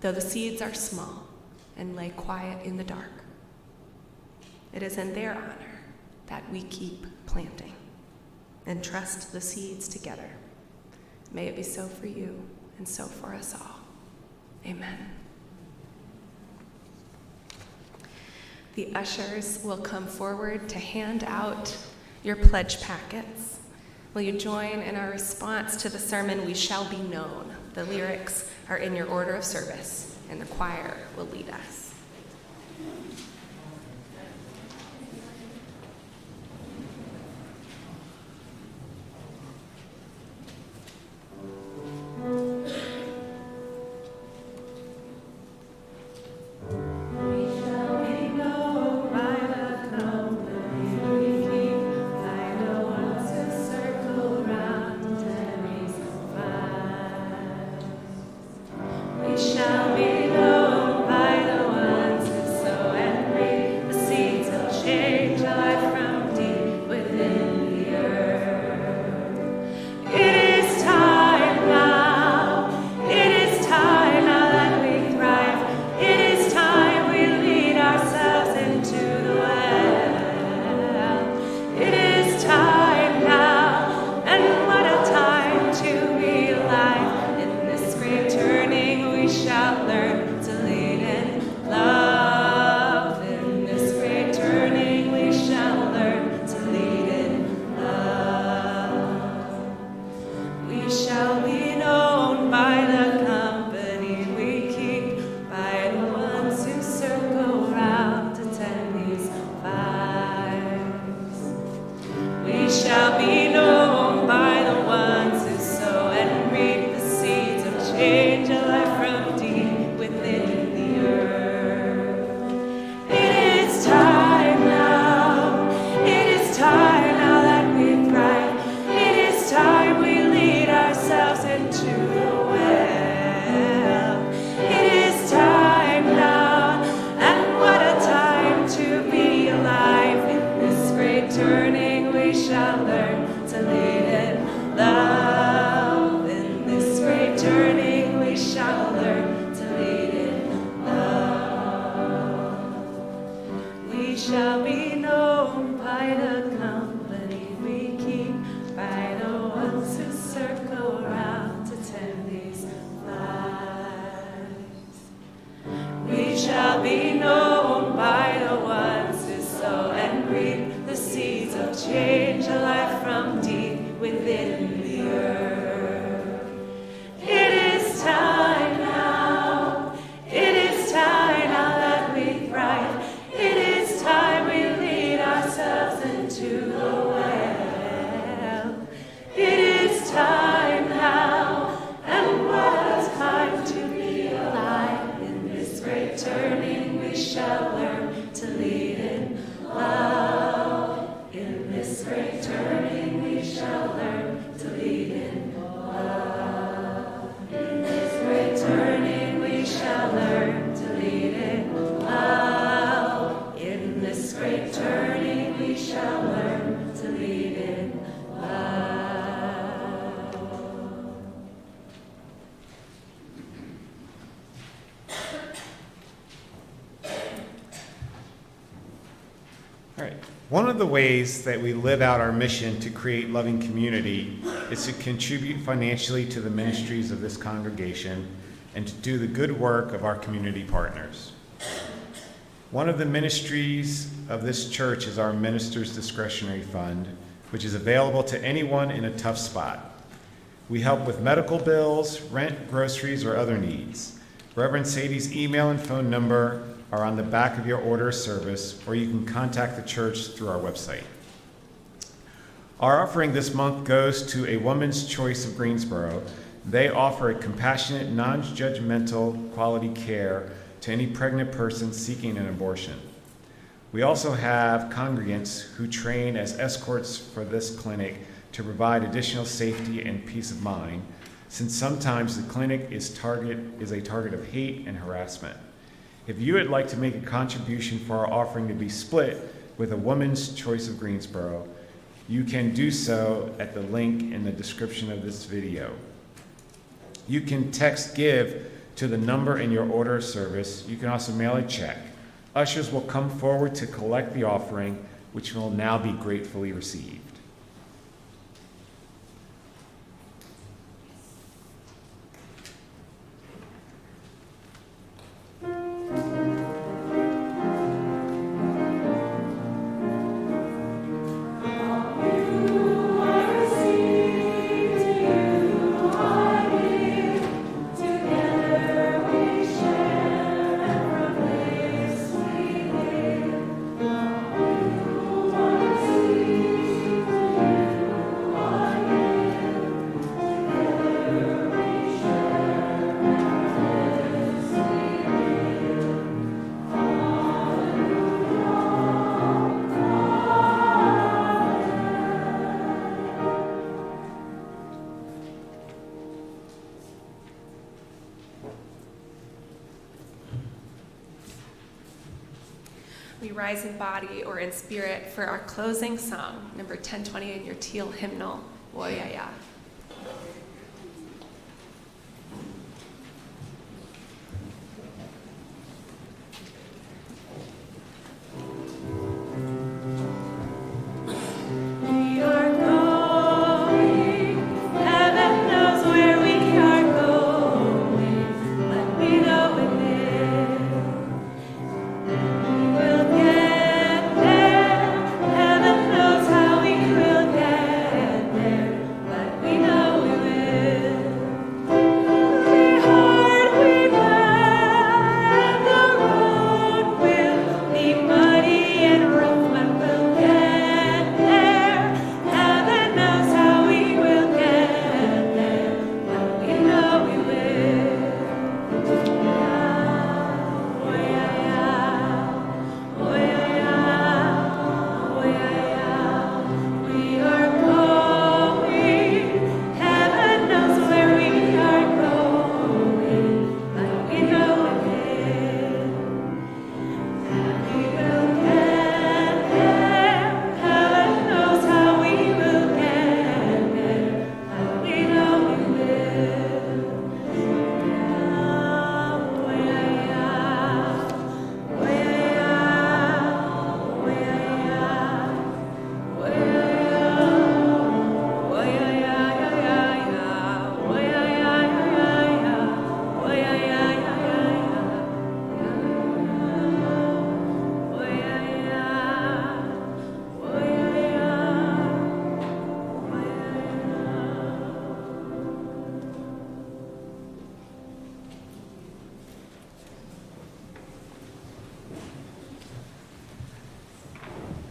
though the seeds are small and lay quiet in the dark. It is in their honor that we keep planting and trust the seeds together. May it be so for you and so for us all. Amen. The ushers will come forward to hand out your pledge packets. Will you join in our response to the sermon, "We Shall Be Known"? The lyrics are in your order of service, and the choir will lead us. One of the ways that we live out our mission to create loving community is to contribute financially to the ministries of this congregation and to do the good work of our community partners. One of the ministries of this church is our Minister's Discretionary Fund, which is available to anyone in a tough spot. We help with medical bills, rent, groceries, or other needs. Reverend Sadie's email and phone number are on the back of your order of service, or you can contact the church through our website. Our offering this month goes to A Woman's Choice of Greensboro. They offer a compassionate, non-judgmental quality care to any pregnant person seeking an abortion. We also have congregants who train as escorts for this clinic to provide additional safety and peace of mind, since sometimes the clinic is a target of hate and harassment. If you would like to make a contribution for our offering to be split with A Woman's Choice of Greensboro, you can do so at the link in the description of this video. You can text GIVE to the number in your order of service. You can also mail a check. Ushers will come forward to collect the offering. which will now be gratefully received. We rise in body or in spirit for our closing song, number 1020 in your teal hymnal, Woyaya.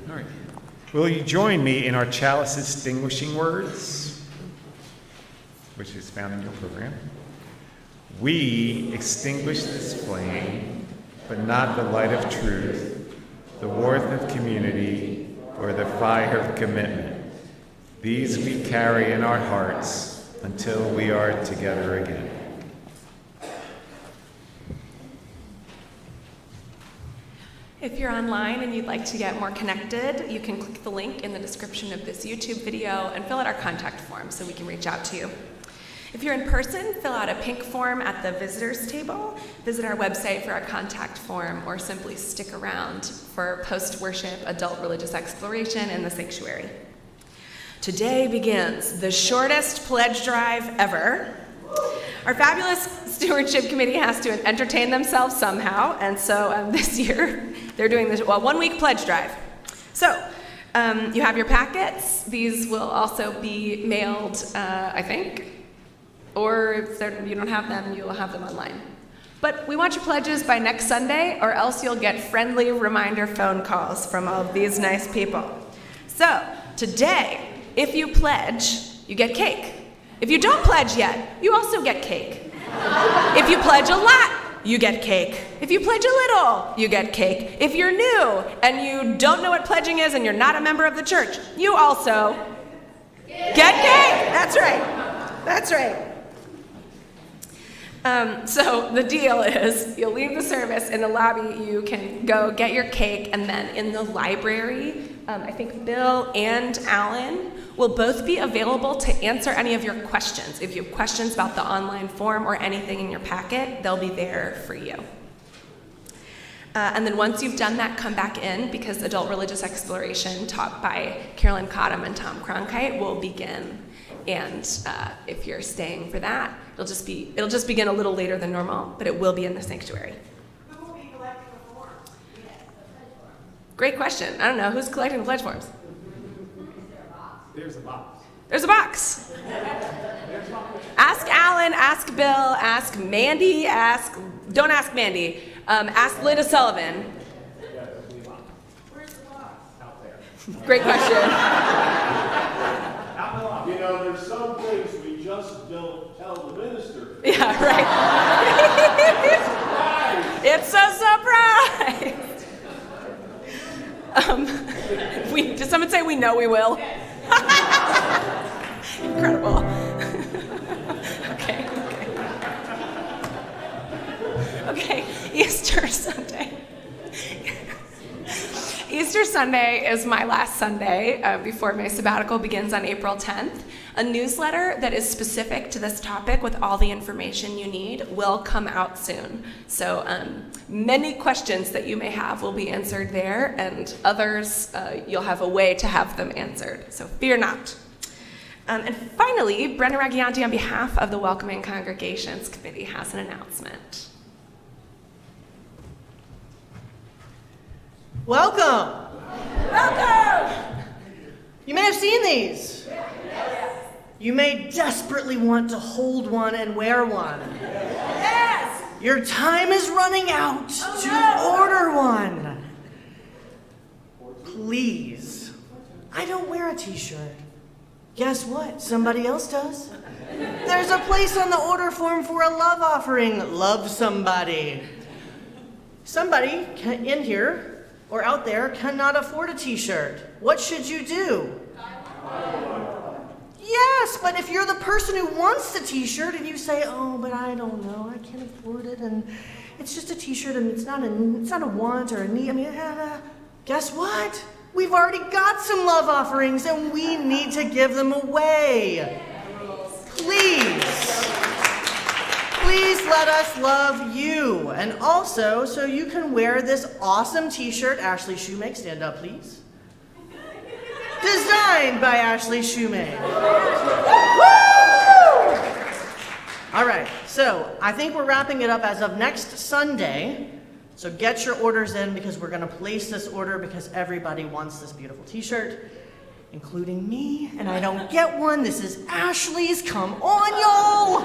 All right. Will you join me in our chalice extinguishing words, which is found in your program? We extinguish this flame, but not the light of truth, the warmth of community, or the fire of commitment. These we carry in our hearts until we are together again. If you're online and you'd like to get more connected, you can click the link in the description of this YouTube video and fill out our contact form so we can reach out to you. If you're in person, fill out a pink form at the visitors table, visit our website for our contact form, or simply stick around for post-worship adult religious exploration in the sanctuary. Today begins the shortest pledge drive ever. Our fabulous stewardship committee has to entertain themselves somehow, and so this year they're doing this 1-week pledge drive. So you have your packets. These will also be mailed, I think, or if you don't have them, you'll have them online. But we want your pledges by next Sunday, or else you'll get friendly reminder phone calls from all of these nice people. So today, if you pledge, you get cake. If you don't pledge yet, you also get cake. If you pledge a lot, you get cake. If you pledge a little, you get cake. If you're new and you don't know what pledging is and you're not a member of the church, you also get cake. That's right. That's right. So the deal is, you'll leave the service in the lobby, you can go get your cake, and then in the library, I think Bill and Alan will both be available to answer any of your questions. If you have questions about the online form or anything in your packet, they'll be there for you. And then once you've done that, come back in, because adult religious exploration taught by Carolyn Cottom and Tom Cronkite will begin. And if you're staying for that, it'll just begin a little later than normal, but it will be in the sanctuary. Who will be collecting the forms? Great question. I don't know. Who's collecting the pledge forms? There's a box. There's a box. Ask Alan, ask Bill, ask Mandy, don't ask Mandy, ask Linda Sullivan. Where's the box? Out there. Great question. You know, there's some things we just don't tell the minister. Yeah, right. It's a surprise. Did someone say we know we will? Incredible. Okay, Easter Sunday. Easter Sunday is my last Sunday before my sabbatical begins on April 10th. A newsletter that is specific to this topic with all the information you need will come out soon. So many questions that you may have will be answered there, and others you'll have a way to have them answered. So fear not. And finally, Brenda Raggianti, on behalf of the Welcoming Congregations Committee, has an announcement. Welcome! Welcome! You may have seen these. You may desperately want to hold one and wear one. Yes! Your time is running out to order one. Please. I don't wear a t-shirt. Guess what? Somebody else does. There's a place on the order form for a love offering. Love somebody. Somebody in here or out there cannot afford a t-shirt. What should you do? Yes, but if you're the person who wants the t-shirt and you say, oh, but I don't know, I can't afford it, and it's just a t-shirt and it's not a want or a need, guess what? We've already got some love offerings and we need to give them away. Please let us love you. And also, so you can wear this awesome t-shirt, Ashley Shoemake, stand up please. Designed by Ashley Shoemake. All right, so I think we're wrapping it up as of next Sunday. So get your orders in, because we're gonna place this order because everybody wants this beautiful t-shirt, including me, and I don't get one. This is Ashley's, come on y'all.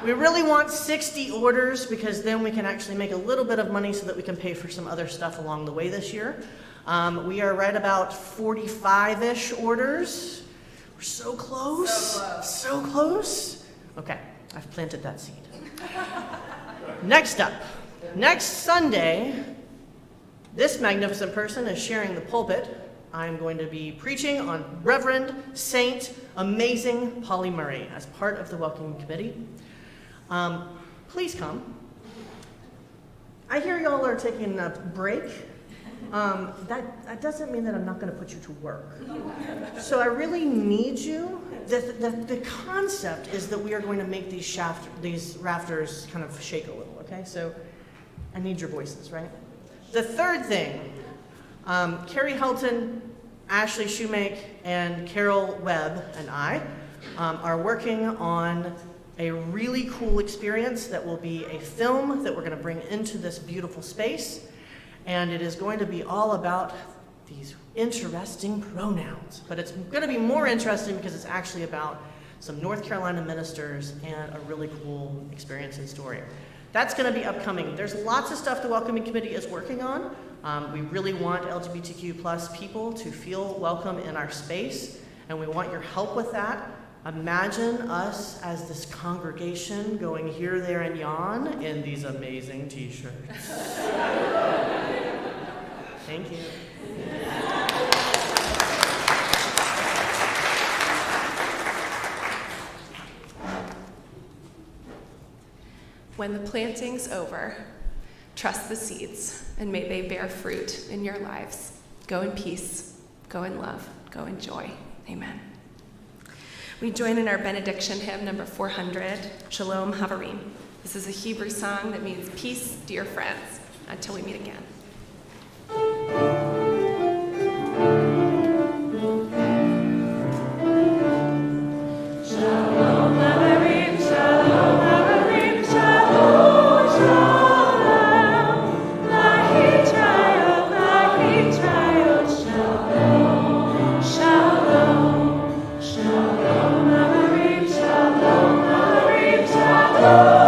We really want 60 orders, because then we can actually make a little bit of money so that we can pay for some other stuff along the way this year. We are right about 45-ish orders. We're so close. So close. Okay, I've planted that seed. Next up, next Sunday, this magnificent person is sharing the pulpit. I'm going to be preaching on Reverend Saint Amazing Polly Murray as part of the Welcoming Committee. Please come. I hear y'all are taking a break. That doesn't mean that I'm not going to put you to work. So I really need you. The concept is that we are going to make these rafters kind of shake a little, okay? So I need your voices, right? The third thing, Carrie Helton, Ashley Shoemake, and Carol Webb and I are working on a really cool experience that will be a film that we're going to bring into this beautiful space. And it is going to be all about these interesting pronouns. But it's going to be more interesting because it's actually about some North Carolina ministers and a really cool experience and story. That's going to be upcoming. There's lots of stuff the Welcoming Committee is working on. We really want LGBTQ+ people to feel welcome in our space, and we want your help with that. Imagine us as this congregation going here, there, and yon in these amazing t-shirts. Thank you. When the planting's over, trust the seeds, and may they bear fruit in your lives. Go in peace, go in love, go in joy. Amen. We join in our benediction hymn number 400, Shalom Havarim. This is a Hebrew song that means peace, dear friends. until we meet again. Shalom, Amarim, Shalom, Amarim, Shalom, Shalom. Lahitayot, Lahitayot, Shalom, Shalom, Shalom, Amarim, Shalom, Amarim, Shalom.